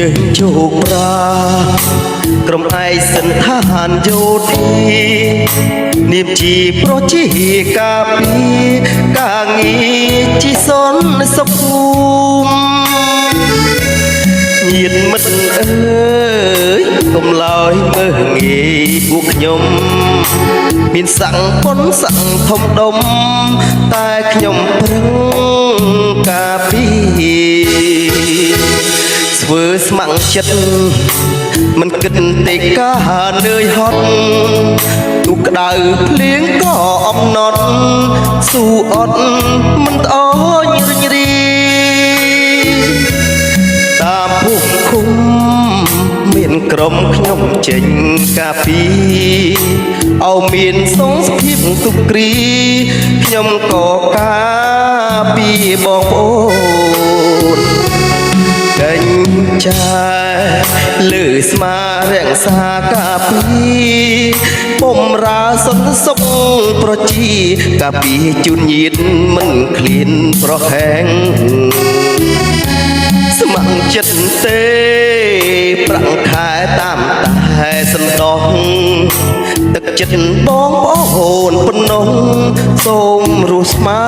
យើងជោគប្រាក្រុមឯកសន្តានយោធានាមជាប្រជាការពារការងារជាសន្តិសុខភូមិញាតិមិត្តអើយកុំឡើយមើលងាយពួកខ្ញុំមានសង្ឃពុនសង្ឃធំដុំតែខ្ញុំប្រឹងការពារធ្វើស្ម័គ្រចិត្តមិនគិតទេការនឿយហត់ទូក្តៅភ្លៀងក៏អំណត់ស៊ូអត់មិនត្អូញរិញរីតាមភូមិឃុំមានក្រុមខ្ញុំចេញការពីឲ្យមានសងសភាពទុកគ្រីខ្ញុំក៏ការពីបងប្អូនចេញចាលើស្មារក្សាការពីបំរើសន្តិសុខប្រជាការពីជូនញាតិមិនឃ្លានប្រហែងស្ម័គ្រចិត្តទេប្រាក់ខែតាមតែសន្តោសទឹកចិត្តបងប្អូនប៉ុណ្ណោះសូមរស់ស្មើ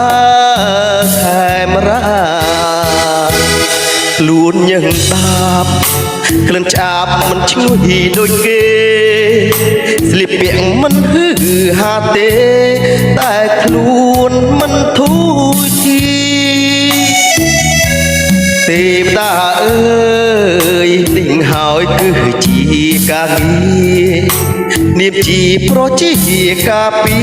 ខែមរាខ្លួនយើងដាប់ក្លិនឆ្អាបមិនឈ្ងុយដូចគេស្លៀកពាក់មិនហឺហាទេតែខ្លួនមិនធូរទីទេវតាអើយនេះហើយគឺជាការងារនាមជាប្រជាការពី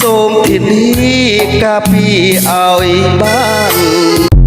សូមធានាការពីឲ្យបាន